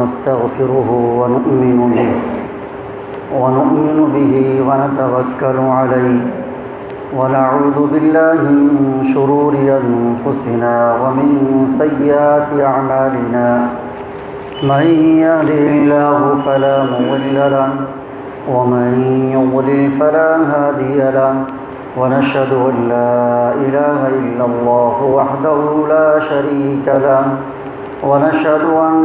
ونستغفره ونؤمن به ونتوكل عليه ونعوذ بالله من شرور أنفسنا ومن سيئات أعمالنا من يهده الله فلا مضل له ومن يضلل فلا هادي له ونشهد أن لا إله إلا الله وحده لا شريك له ونشهد أن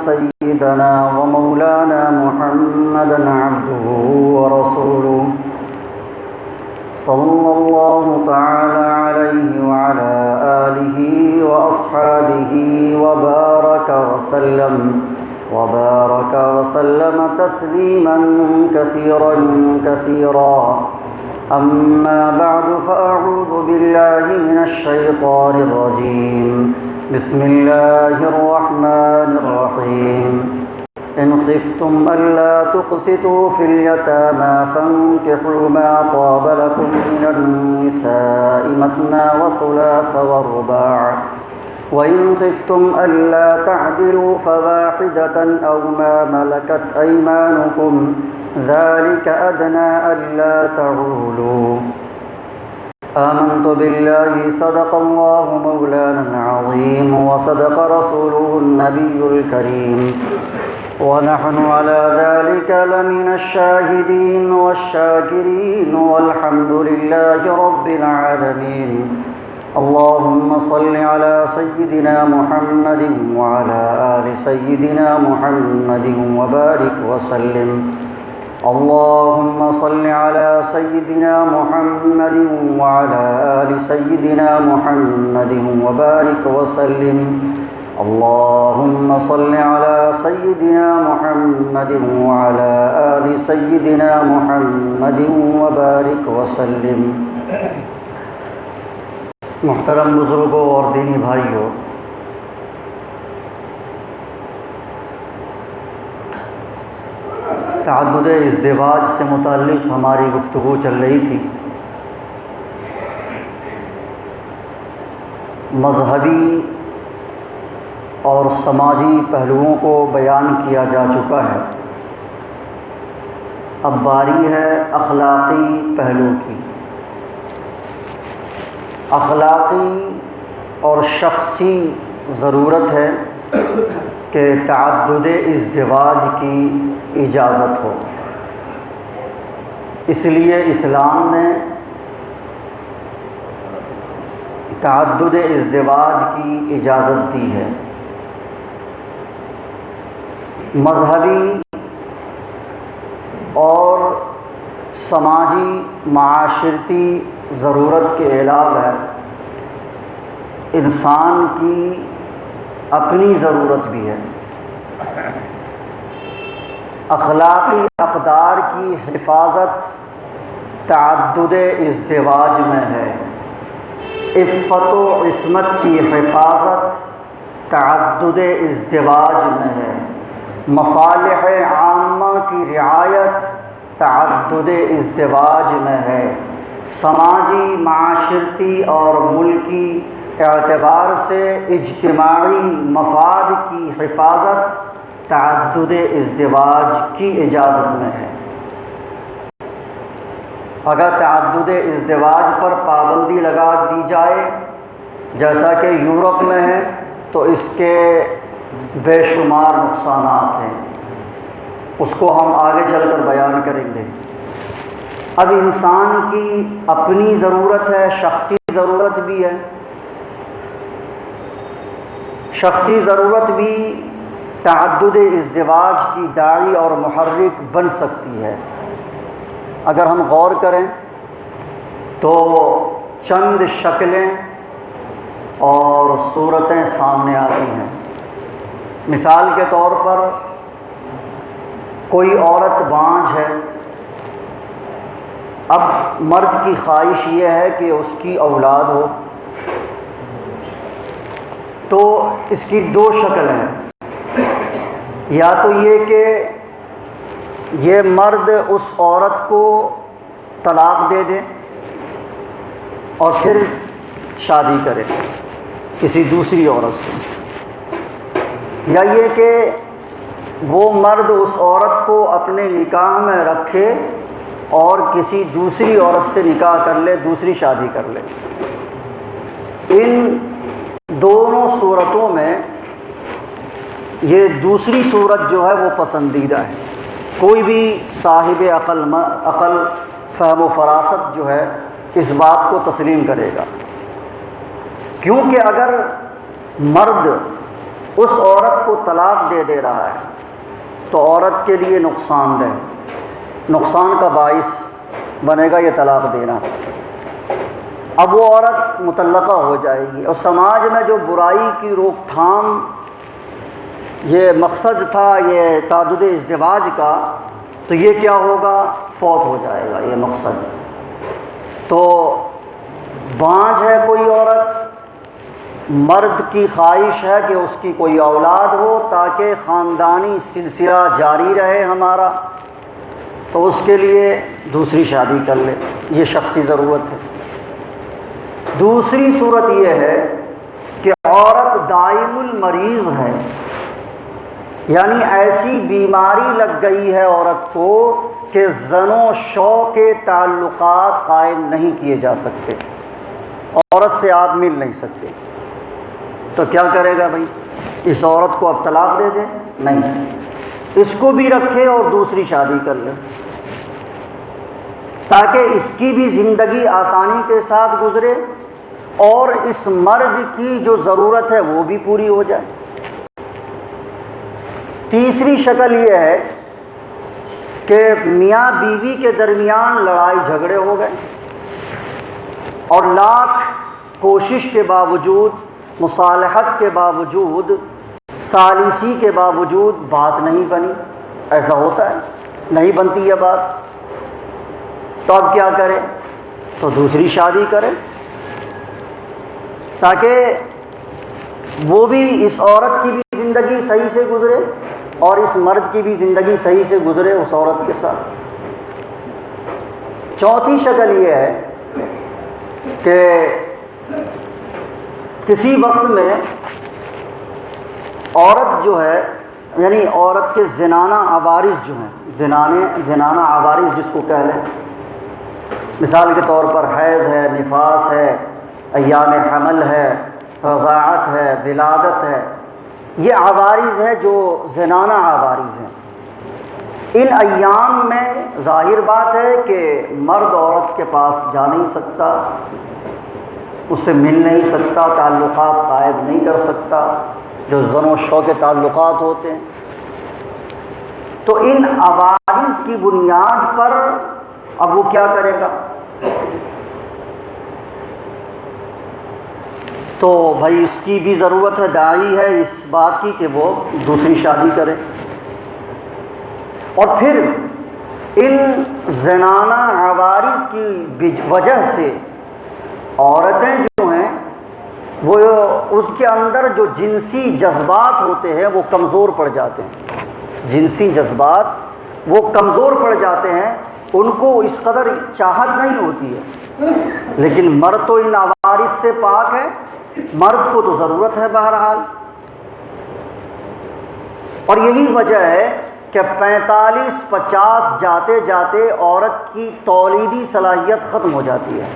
سيدنا ومولانا محمدا عبده ورسوله صلى الله تعالى عليه وعلى آله وأصحابه وبارك وسلم تسليما كثيرا أما بعد فأعوذ بالله من الشيطان الرجيم بسم الله الرحمن الرحيم إن خفتم ألا تقسطوا في اليتامى فانكحوا ما طاب لكم من النساء مثنى وثلاث ورباع وإن خفتم ألا تعدلوا فواحدة أو ما ملكت أيمانكم ذلك أدنى ألا تعولوا آمنت بالله صدق الله مولانا العظيم وصدق رسوله النبي الكريم ونحن على ذلك لمن الشاهدين والشاكرين والحمد لله رب العالمين اللهم صل على سيدنا محمد وعلى آل سيدنا محمد وبارك وسلم اللهم صل على سيدنا محمد وعلى آل سيدنا محمد وبارك وسلم اللهم صل على سيدنا محمد وعلى آل سيدنا محمد وبارك وسلم۔ محترم بزرگوں اور دینی بھائیوں، تعدد ازدواج سے متعلق ہماری گفتگو چل رہی تھی۔ مذہبی اور سماجی پہلوؤں کو بیان کیا جا چکا ہے، اب باری ہے اخلاقی پہلو کی۔ اخلاقی اور شخصی ضرورت ہے کہ تعدد ازدواج کی اجازت ہو، اس لیے اسلام نے تعدد ازدواج کی اجازت دی ہے۔ مذہبی اور سماجی معاشرتی ضرورت کے علاوہ انسان کی اپنی ضرورت بھی ہے۔ اخلاقی اقدار کی حفاظت تعدد ازدواج میں ہے، عفت و عصمت کی حفاظت تعدد ازدواج میں ہے، مصالح عامہ کی رعایت تعدد ازدواج میں ہے، سماجی معاشرتی اور ملکی اعتبار سے اجتماعی مفاد کی حفاظت تعدد ازدواج کی اجازت میں ہے۔ اگر تعدد ازدواج پر پابندی لگا دی جائے جیسا کہ یورپ میں ہے تو اس کے بے شمار نقصانات ہیں، اس کو ہم آگے چل کر بیان کریں گے۔ اب انسان کی اپنی ضرورت ہے، شخصی ضرورت بھی ہے۔ شخصی ضرورت بھی تعدد ازدواج کی داعی اور محرک بن سکتی ہے۔ اگر ہم غور کریں تو چند شکلیں اور صورتیں سامنے آتی ہیں۔ مثال کے طور پر کوئی عورت بانجھ ہے، اب مرد کی خواہش یہ ہے کہ اس کی اولاد ہو، تو اس کی دو شکل ہیں۔ یا تو یہ کہ یہ مرد اس عورت کو طلاق دے دے اور پھر شادی کرے کسی دوسری عورت سے، یا یہ کہ وہ مرد اس عورت کو اپنے نکاح میں رکھے اور کسی دوسری عورت سے نکاح کر لے، دوسری شادی کر لے۔ ان دونوں صورتوں میں یہ دوسری صورت جو ہے وہ پسندیدہ ہے۔ کوئی بھی صاحب عقل فہم و فراست جو ہے اس بات کو تسلیم کرے گا، کیونکہ اگر مرد اس عورت کو طلاق دے رہا ہے تو عورت کے لیے نقصان دہ، نقصان کا باعث بنے گا یہ طلاق دینا۔ اب وہ عورت مطلقہ ہو جائے گی، اور سماج میں جو برائی کی روک تھام یہ مقصد تھا یہ تعدد ازدواج کا، تو یہ کیا ہوگا؟ فوت ہو جائے گا یہ مقصد۔ تو بانجھ ہے کوئی عورت، مرد کی خواہش ہے کہ اس کی کوئی اولاد ہو تاکہ خاندانی سلسلہ جاری رہے ہمارا، تو اس کے لیے دوسری شادی کر لے، یہ شخصی ضرورت ہے۔ دوسری صورت یہ ہے کہ عورت دائم المریض ہے، یعنی ایسی بیماری لگ گئی ہے عورت کو کہ زن و شوق کے تعلقات قائم نہیں کیے جا سکتے، عورت سے آپ مل نہیں سکتے، تو کیا کرے گا بھائی؟ اس عورت کو اب طلاق دے دے؟ نہیں، اس کو بھی رکھے اور دوسری شادی کر لے، تاکہ اس کی بھی زندگی آسانی کے ساتھ گزرے اور اس مرد کی جو ضرورت ہے وہ بھی پوری ہو جائے۔ تیسری شکل یہ ہے کہ میاں بیوی کے درمیان لڑائی جھگڑے ہو گئے اور لاکھ کوشش کے باوجود، مصالحت کے باوجود، ثالثی کے باوجود بات نہیں بنی۔ ایسا ہوتا ہے، نہیں بنتی ہے بات، تو اب کیا کرے؟ تو دوسری شادی کرے، تاکہ وہ بھی اس عورت کی بھی زندگی صحیح سے گزرے اور اس مرد کی بھی زندگی صحیح سے گزرے اس عورت کے ساتھ۔ چوتھی شکل یہ ہے کہ کسی وقت میں عورت جو ہے، یعنی عورت کے زنانہ عوارض جو ہیں، زنانہ عوارض جس کو کہہ لیں، مثال کے طور پر حیض ہے، نفاس ہے، ایام حمل ہے، رضاعت ہے، ولادت ہے، یہ عوارض ہے جو زنانہ عوارض ہیں۔ ان ایام میں ظاہر بات ہے کہ مرد عورت کے پاس جا نہیں سکتا، اس سے مل نہیں سکتا، تعلقات قائم نہیں کر سکتا، جو زن و شوق کے تعلقات ہوتے ہیں۔ تو ان عوارض کی بنیاد پر اب وہ کیا کرے گا؟ تو بھائی اس کی بھی ضرورت ہے، داعی ہے اس بات کی کہ وہ دوسری شادی کرے۔ اور پھر ان زنانہ عوارض کی وجہ سے عورتیں جو ہیں وہ اس کے اندر جو جنسی جذبات ہوتے ہیں وہ کمزور پڑ جاتے ہیں، جنسی جذبات وہ کمزور پڑ جاتے ہیں، ان کو اس قدر چاہت نہیں ہوتی ہے۔ لیکن مرد تو ان عوارض سے پاک ہے، مرد کو تو ضرورت ہے بہرحال۔ اور یہی وجہ ہے کہ 45-50 جاتے جاتے عورت کی تولیدی صلاحیت ختم ہو جاتی ہے،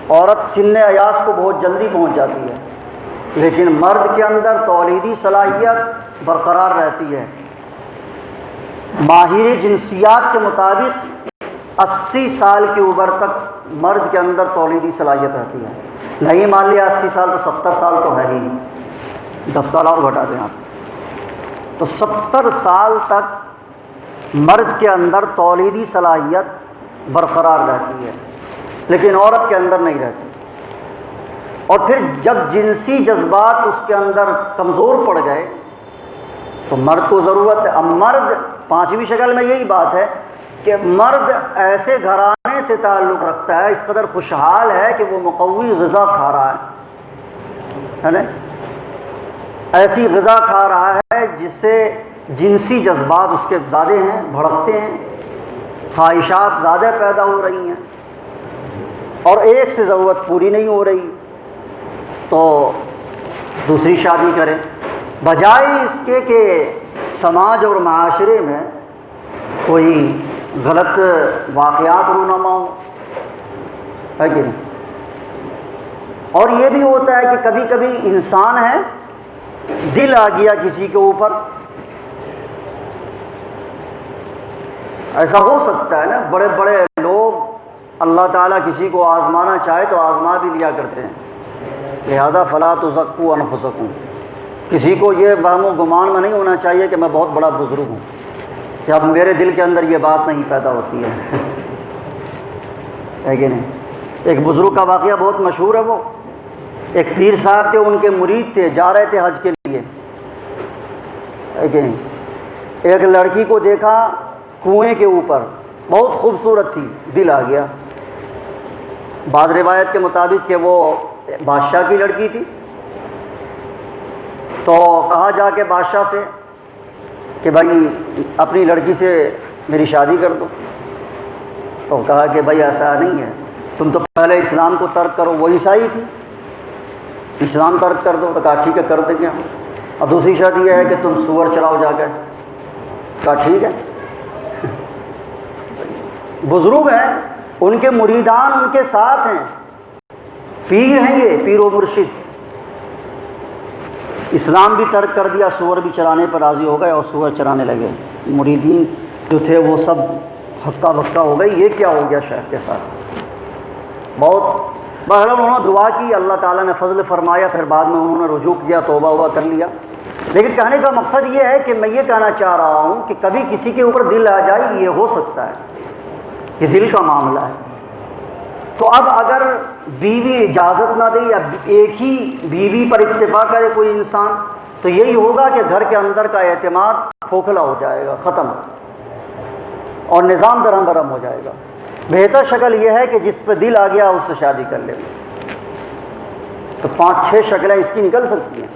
عورت سن ایاس کو بہت جلدی پہنچ جاتی ہے، لیکن مرد کے اندر تولیدی صلاحیت برقرار رہتی ہے۔ ماہر جنسیات کے مطابق 80 سال کی عمر تک مرد کے اندر تولیدی صلاحیت رہتی ہے۔ نہیں مان لیا 80 سال تو 70 سال تو ہے ہی، 10 سال اور گھٹا دیں آپ، تو 70 سال تک مرد کے اندر تولیدی صلاحیت برقرار رہتی ہے، لیکن عورت کے اندر نہیں رہتی۔ اور پھر جب جنسی جذبات اس کے اندر کمزور پڑ گئے تو مرد کو ضرورت ہے۔ اب مرد، پانچویں شکل میں یہی بات ہے کہ مرد ایسے گھرانے سے تعلق رکھتا ہے، اس قدر خوشحال ہے کہ وہ مقوی غذا کھا رہا ہے نا، ایسی غذا کھا رہا ہے جس سے جنسی جذبات اس کے زیادہ ہیں، بھڑکتے ہیں، خواہشات زیادہ پیدا ہو رہی ہیں، اور ایک سے ضرورت پوری نہیں ہو رہی، تو دوسری شادی کرے۔ بجائے اس کے کہ سماج اور معاشرے میں کوئی غلط واقعات رونما ہو، ہے کہ نہیں؟ اور یہ بھی ہوتا ہے کہ کبھی کبھی انسان ہے، دل آ گیا کسی کے اوپر، ایسا ہو سکتا ہے نا، بڑے بڑے لوگ اللہ تعالیٰ کسی کو آزمانا چاہے تو آزما بھی لیا کرتے ہیں، لہذا فلا تزکوا انفسکم، کسی کو یہ وہم و گمان میں نہیں ہونا چاہیے کہ میں بہت بڑا بزرگ ہوں، کہ اب میرے دل کے اندر یہ بات نہیں پیدا ہوتی ہے کہ نہیں؟ ایک بزرگ کا واقعہ بہت مشہور ہے، وہ ایک پیر صاحب تھے، ان کے مرید تھے، جا رہے تھے حج کے لیے، ہے کہ نہیں؟ ایک لڑکی کو دیکھا کنویں کے اوپر، بہت خوبصورت تھی، دل آ گیا۔ بعض روایت کے مطابق کہ وہ بادشاہ کی لڑکی تھی، تو کہا جا کے بادشاہ سے کہ بھائی اپنی لڑکی سے میری شادی کر دو، تو کہا کہ بھائی ایسا نہیں ہے، تم تو پہلے اسلام کو ترک کرو، وہ عیسائی تھی، اسلام ترک کر دو، تو کہا ٹھیک ہے کر دیں گے ہم۔ اور دوسری شرط یہ ہے کہ تم سور چراؤ جا کر، کہا ٹھیک ہے۔ بزرگ ہیں، ان کے مریدان ان کے ساتھ ہیں، پیر ہیں، یہ پیر و مرشد، اسلام بھی ترک کر دیا، سور بھی چرانے پر راضی ہو گئے اور سور چرانے لگے، مریدین جو تھے وہ سب ہکا بکا ہو گئی، یہ کیا ہو گیا شیخ کے ساتھ۔ بہت بہرحال انہوں نے دعا کی، اللہ تعالیٰ نے فضل فرمایا، پھر بعد میں انہوں نے رجوع کیا، توبہ وبہ کر لیا۔ لیکن کہنے کا مقصد یہ ہے کہ میں یہ کہنا چاہ رہا ہوں کہ کبھی کسی کے اوپر دل آ جائے، یہ ہو سکتا ہے، یہ دل کا معاملہ ہے۔ تو اب اگر بیوی اجازت نہ دے یا ایک ہی بیوی پر اکتفا کرے کوئی انسان، تو یہی ہوگا کہ گھر کے اندر کا اعتماد کھوکھلا ہو جائے گا، ختم، اور نظام درہم برہم ہو جائے گا۔ بہتر شکل یہ ہے کہ جس پہ دل آ گیا اس سے شادی کر لے۔ تو 5-6 شکلیں اس کی نکل سکتی ہیں۔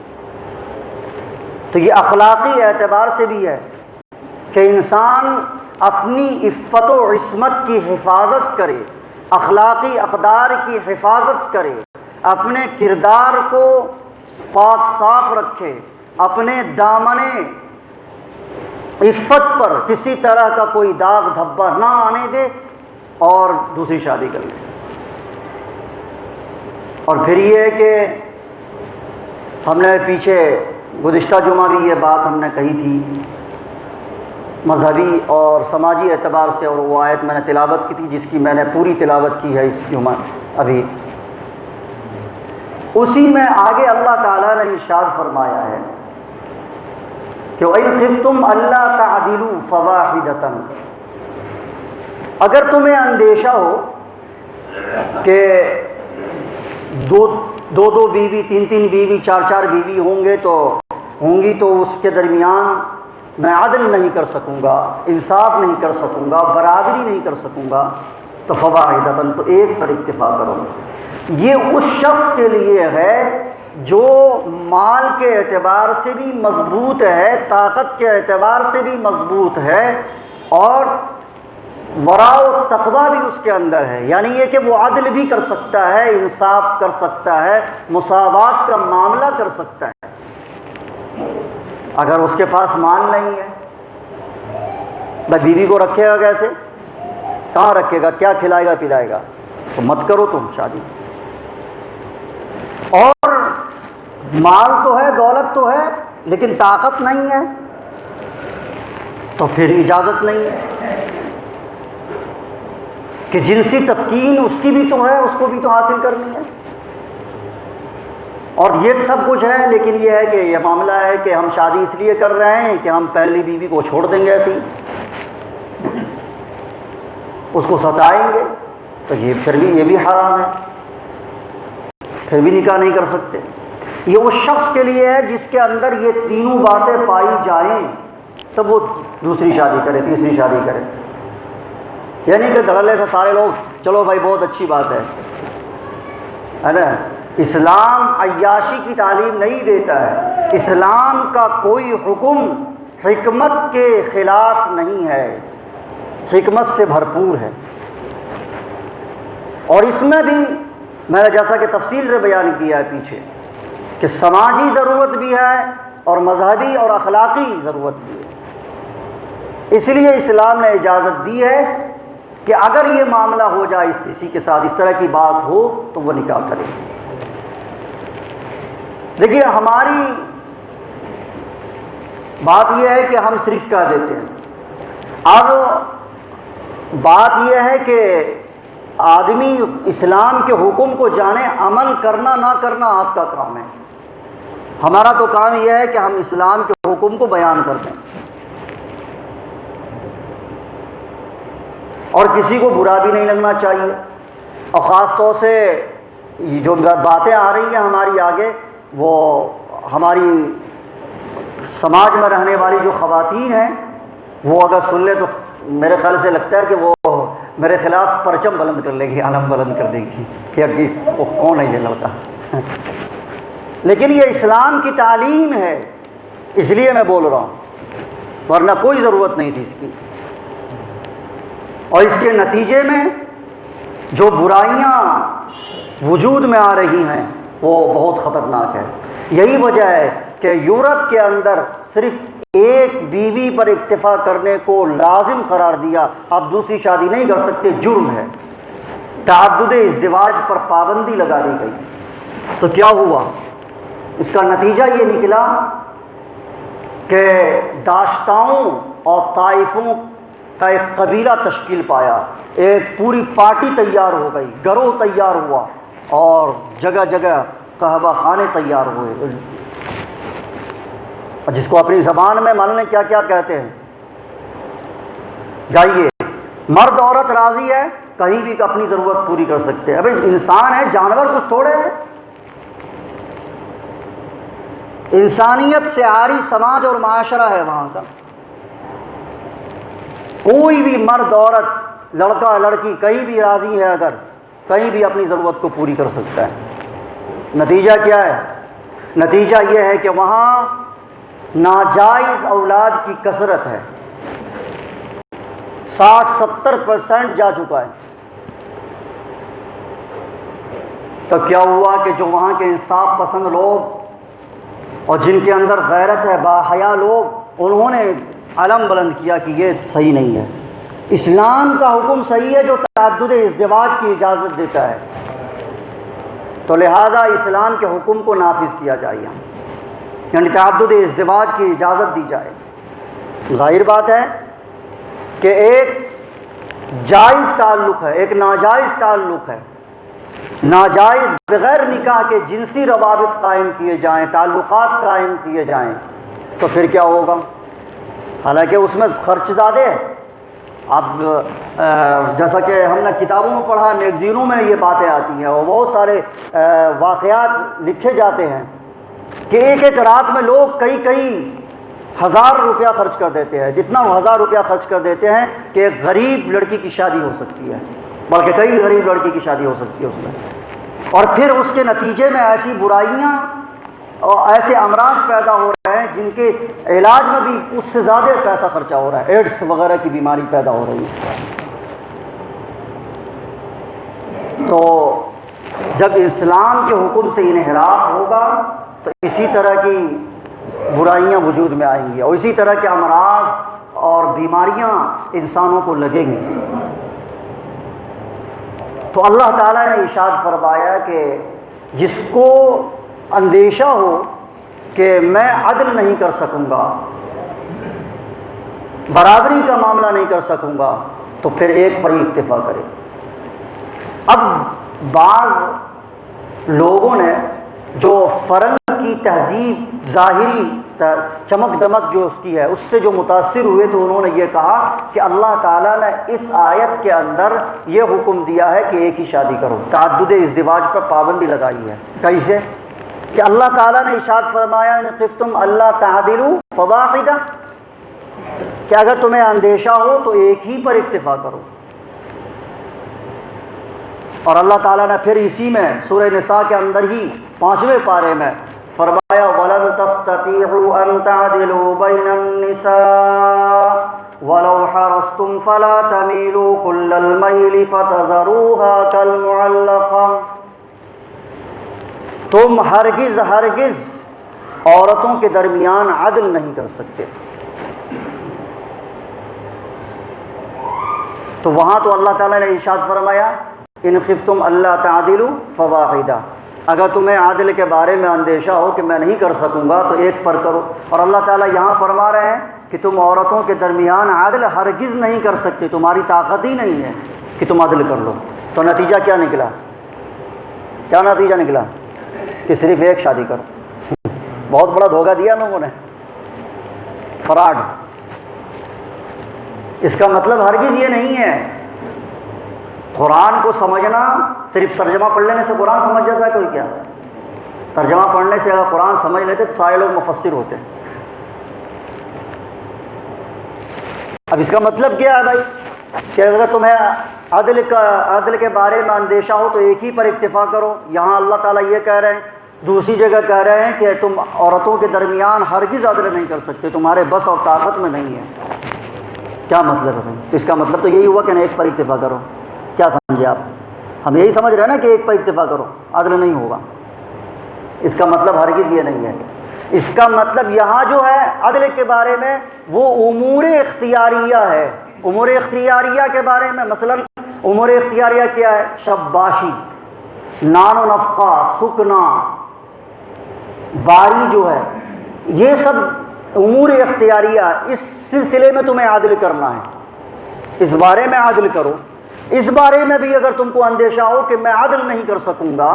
تو یہ اخلاقی اعتبار سے بھی ہے کہ انسان اپنی عفت و عصمت کی حفاظت کرے، اخلاقی اقدار کی حفاظت کرے، اپنے کردار کو پاک صاف رکھے، اپنے دامن عفت پر کسی طرح کا کوئی داغ دھبا نہ آنے دے، اور دوسری شادی کر لے۔ اور پھر یہ ہے کہ ہم نے پیچھے گزشتہ جمعہ بھی یہ بات ہم نے کہی تھی، مذہبی اور سماجی اعتبار سے، اور وہ آیت میں نے تلاوت کی تھی جس کی میں نے پوری تلاوت کی ہے اس جمعہ ابھی، اسی میں آگے اللہ تعالیٰ نے ارشاد فرمایا ہے کہ وَإِنْ خِفْتُمْ أَلَّا تَعْدِلُوا فَوَاحِدَةً، اگر تمہیں اندیشہ ہو کہ دو بیوی، 3 بیوی، 4 بیوی ہوں گی تو اس کے درمیان میں عدل نہیں کر سکوں گا، انصاف نہیں کر سکوں گا، برابری نہیں کر سکوں گا، تو فواحدۃ، تو ایک پر اکتفا کرو۔ یہ اس شخص کے لیے ہے جو مال کے اعتبار سے بھی مضبوط ہے، طاقت کے اعتبار سے بھی مضبوط ہے، اور ورع و تقویٰ بھی اس کے اندر ہے، یعنی یہ کہ وہ عدل بھی کر سکتا ہے، انصاف کر سکتا ہے، مساوات کا معاملہ کر سکتا ہے۔ اگر اس کے پاس مال نہیں ہے، بھائی بیوی کو رکھے گا کیسے، کہاں رکھے گا، کیا کھلائے گا پلائے گا، تو مت کرو تم شادی۔ اور مال تو ہے، دولت تو ہے، لیکن طاقت نہیں ہے، تو پھر اجازت نہیں ہے کہ جنسی تسکین اس کی بھی تو ہے، اس کو بھی تو حاصل کرنی ہے۔ اور یہ سب کچھ ہے، لیکن یہ ہے کہ یہ معاملہ ہے کہ ہم شادی اس لیے کر رہے ہیں کہ ہم پہلی بیوی کو چھوڑ دیں گے ایسے ہی، اس کو ستائیں گے، تو یہ پھر بھی حرام ہے، پھر بھی نکاح نہیں کر سکتے۔ یہ اس شخص کے لیے ہے جس کے اندر یہ تینوں باتیں پائی جائیں، تب وہ دوسری شادی کرے، تیسری شادی کرے۔ یعنی کہ دھڑلے سے سارے لوگ چلو بھائی بہت اچھی بات ہے نا، اسلام عیاشی کی تعلیم نہیں دیتا ہے، اسلام کا کوئی حکم حکمت کے خلاف نہیں ہے، حکمت سے بھرپور ہے۔ اور اس میں بھی میں نے جیسا کہ تفصیل سے بیان کیا ہے پیچھے کہ سماجی ضرورت بھی ہے اور مذہبی اور اخلاقی ضرورت بھی ہے۔ اس لیے اسلام نے اجازت دی ہے کہ اگر یہ معاملہ ہو جائے کسی کے ساتھ، اس طرح کی بات ہو تو وہ نکاح کرے۔ دیکھیے ہماری بات یہ ہے کہ ہم صرف کہہ دیتے ہیں، اب بات یہ ہے کہ آدمی اسلام کے حکم کو جانے، عمل کرنا نہ کرنا آپ کا کام ہے۔ ہمارا تو کام یہ ہے کہ ہم اسلام کے حکم کو بیان کر دیں اور کسی کو برا بھی نہیں لگنا چاہیے۔ اور خاص طور سے جو باتیں آ رہی ہیں ہماری آگے، وہ ہماری سماج میں رہنے والی جو خواتین ہیں وہ اگر سن لے تو میرے خیال سے لگتا ہے کہ وہ میرے خلاف پرچم بلند کر لے گی، علم بلند کر دے گی کہ اب وہ کون ہے یہ لڑکا۔ لیکن یہ اسلام کی تعلیم ہے، اس لیے میں بول رہا ہوں، ورنہ کوئی ضرورت نہیں تھی اس کی۔ اور اس کے نتیجے میں جو برائیاں وجود میں آ رہی ہیں وہ بہت خطرناک ہے۔ یہی وجہ ہے کہ یورپ کے اندر صرف ایک بیوی پر اکتفا کرنے کو لازم قرار دیا، آپ دوسری شادی نہیں کر سکتے، جرم ہے۔ تعدد ازدواج پر پابندی لگا دی گئی۔ تو کیا ہوا؟ اس کا نتیجہ یہ نکلا کہ داشتاؤں اور طائفوں کا ایک قبیلہ تشکیل پایا، ایک پوری پارٹی تیار ہو گئی، گروہ تیار ہوا اور جگہ جگہ قہوہ خانے تیار ہوئے، اور جس کو اپنی زبان میں معلوم کیا کیا کہتے ہیں۔ جائیے، مرد عورت راضی ہے، کہیں بھی اپنی ضرورت پوری کر سکتے ہیں۔ ابھی انسان ہے، جانور کچھ تھوڑے ہیں۔ انسانیت سے عاری سماج اور معاشرہ ہے وہاں کا۔ کوئی بھی مرد عورت، لڑکا لڑکی کہیں بھی راضی ہے، اگر کہیں بھی اپنی ضرورت کو پوری کر سکتا ہے۔ نتیجہ کیا ہے؟ نتیجہ یہ ہے کہ وہاں ناجائز اولاد کی کثرت ہے، 60-70% جا چکا ہے۔ تو کیا ہوا کہ جو وہاں کے انصاف پسند لوگ اور جن کے اندر غیرت ہے، باحیا لوگ، انہوں نے علم بلند کیا کہ یہ صحیح نہیں ہے۔ اسلام کا حکم صحیح ہے جو تعدد ازدواج کی اجازت دیتا ہے، تو لہذا اسلام کے حکم کو نافذ کیا جائے، یعنی تعدد ازدواج کی اجازت دی جائے۔ ظاہر بات ہے کہ ایک جائز تعلق ہے، ایک ناجائز تعلق ہے۔ ناجائز بغیر نکاح کے جنسی روابط قائم کیے جائیں، تعلقات قائم کیے جائیں، تو پھر کیا ہوگا؟ حالانکہ اس میں خرچ زیادہ ہے۔ اب جیسا کہ ہم نے کتابوں میں پڑھا، میگزینوں میں یہ باتیں آتی ہیں اور بہت سارے واقعات لکھے جاتے ہیں کہ ایک ایک رات میں لوگ کئی ہزار روپیہ خرچ کر دیتے ہیں، جتنا 1000 روپیہ خرچ کر دیتے ہیں کہ ایک غریب لڑکی کی شادی ہو سکتی ہے، بلکہ کئی غریب لڑکی کی شادی ہو سکتی ہے اس میں۔ اور پھر اس کے نتیجے میں ایسی برائیاں اور ایسے امراض پیدا ہو رہے ہیں جن کے علاج میں بھی اس سے زیادہ پیسہ خرچہ ہو رہا ہے، ایڈس وغیرہ کی بیماری پیدا ہو رہی ہے۔ تو جب اسلام کے حکم سے انحراف ہوگا تو اسی طرح کی برائیاں وجود میں آئیں گی اور اسی طرح کے امراض اور بیماریاں انسانوں کو لگیں گی۔ تو اللہ تعالیٰ نے ارشاد فرمایا کہ جس کو اندیشہ ہو کہ میں عدل نہیں کر سکوں گا، برابری کا معاملہ نہیں کر سکوں گا، تو پھر ایک پر ہی اکتفا کرے۔ اب بعض لوگوں نے جو فرنگ کی تہذیب، ظاہری چمک دمک جو اس کی ہے، اس سے جو متاثر ہوئے تو انہوں نے یہ کہا کہ اللہ تعالیٰ نے اس آیت کے اندر یہ حکم دیا ہے کہ ایک ہی شادی کرو، تعدد ازدواج پر پابندی لگائی ہے۔ کیسے؟ کہ اللہ تعالیٰ نے ارشاد فرمایا ان خفتم اللہ تعدلوا فواحدہ، کہ اگر تمہیں اندیشہ ہو تو ایک ہی پر اکتفا کرو۔ اور اللہ تعالیٰ نے پھر اسی میں سورہ نساء کے اندر ہی 5ویں پارے میں فرمایا وَلَن تَسْتَطِيعُوا أَن تَعْدِلُوا بَيْنَ النِّسَاءِ وَلَوْ حَرَصْتُمْ فَلَا تَمِيلُوا كُلَّ الْمَيْلِ فَتَذَرُوهَا كَالْمُعَلَّقَةِ، تم ہرگز عورتوں کے درمیان عدل نہیں کر سکتے۔ تو وہاں تو اللہ تعالیٰ نے ارشاد فرمایا ان خفتم اللہ تعدلوا فواحدہ، اگر تمہیں عادل کے بارے میں اندیشہ ہو کہ میں نہیں کر سکوں گا تو ایک پر کرو۔ اور اللہ تعالیٰ یہاں فرما رہے ہیں کہ تم عورتوں کے درمیان عادل ہرگز نہیں کر سکتے، تمہاری طاقت ہی نہیں ہے کہ تم عدل کر لو۔ تو نتیجہ کیا نکلا؟ کیا نتیجہ نکلا؟ کہ صرف ایک شادی کرو۔ بہت بڑا دھوکہ دیا لوگوں نے، فراڈ۔ اس کا مطلب ہرگز یہ نہیں ہے قرآن کو سمجھنا صرف ترجمہ پڑھ لینے سے قرآن سمجھ جاتا ہے کوئی؟ کیا ترجمہ پڑھنے سے اگر قرآن سمجھ لیتے تو سارے لوگ مفسر ہوتے۔ اب اس کا مطلب کیا ہے بھائی کہ اگر تمہیں عدل کے بارے میں اندیشہ ہو تو ایک ہی پر اکتفا کرو۔ یہاں اللہ تعالیٰ یہ کہہ رہے ہیں، دوسری جگہ کہہ رہے ہیں کہ تم عورتوں کے درمیان ہرگز عدل نہیں کر سکتے، تمہارے بس اور طاقت میں نہیں ہے۔ کیا مطلب ہے؟ اس کا مطلب تو یہی ہوا کہ ایک پر اکتفا کرو۔ کیا سمجھے آپ؟ ہم یہی سمجھ رہے ہیں نا کہ ایک پر اکتفا کرو، عدل نہیں ہوگا۔ اس کا مطلب ہرگز یہ نہیں ہے۔ اس کا مطلب یہاں جو ہے عدل کے بارے میں وہ امور اختیاریہ ہے۔ امور اختیاریہ کے بارے میں مثلا امور اختیاریہ کیا ہے؟ شباشی، نان و نفقہ، سکنا، باری جو ہے، یہ سب امور اختیاریہ، اس سلسلے میں تمہیں عدل کرنا ہے، اس بارے میں عدل کرو۔ اس بارے میں بھی اگر تم کو اندیشہ ہو کہ میں عدل نہیں کر سکوں گا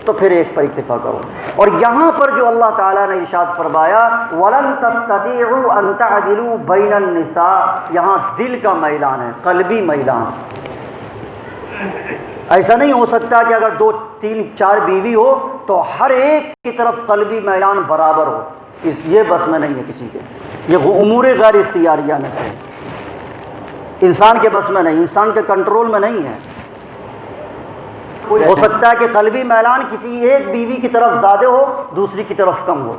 تو پھر ایک پر اکتفا کرو۔ اور یہاں پر جو اللہ تعالیٰ نے ارشاد فرمایا وَلَن تَسْتَطِيعُوا أَن تَعْدِلُوا بَيْنَ النِّسَاءِ، یہاں دل کا میدان ہے، قلبی میدان۔ ایسا نہیں ہو سکتا کہ اگر 2 3 4 بیوی ہو تو ہر ایک کی طرف قلبی میلان برابر ہو، یہ بس میں نہیں ہے کسی کے۔ یہ امور غیر اختیاریہ میں ہے، انسان کے بس میں نہیں، انسان کے کنٹرول میں نہیں ہے۔ ہو سکتا ہے کہ قلبی میلان کسی ایک بیوی کی طرف زیادہ ہو، دوسری کی طرف کم ہو۔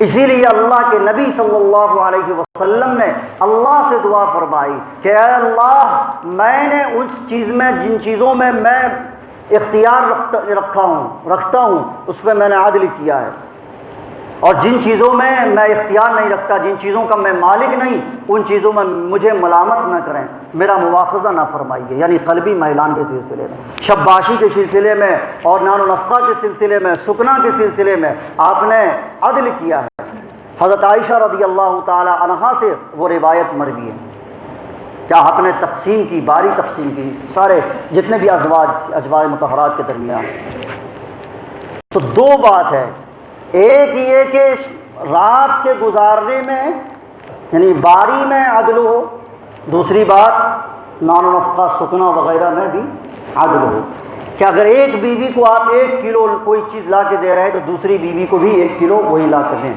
اسی لیے اللہ کے نبی صلی اللہ علیہ وسلم نے اللہ سے دعا فرمائی کہ اے اللہ، میں نے اس چیز میں جن چیزوں میں میں اختیار رکھتا ہوں اس پہ میں نے عدل کیا ہے، اور جن چیزوں میں میں اختیار نہیں رکھتا، جن چیزوں کا میں مالک نہیں، ان چیزوں میں مجھے ملامت نہ کریں، میرا مواخذہ نہ فرمائیے۔ یعنی قلبی میلان کے سلسلے میں، شباشی کے سلسلے میں، اور نان و نفقہ کے سلسلے میں، سکنا کے سلسلے میں آپ نے عدل کیا ہے۔ حضرت عائشہ رضی اللہ تعالی عنہا سے وہ روایت مروی ہے، کیا آپ نے تقسیم کی، باری تقسیم کی، سارے جتنے بھی ازواج مطہرات کے درمیان۔ تو 2 بات ہے، ایک یہ کہ رات کے گزارنے میں یعنی باری میں عدل ہو، دوسری بات نان و نفقہ، سکنا وغیرہ میں بھی عدل ہو، کہ اگر ایک بیوی کو آپ 1 کلو کوئی چیز لا کے دے رہے ہیں تو دوسری بیوی کو بھی 1 کلو وہی لا کے دیں۔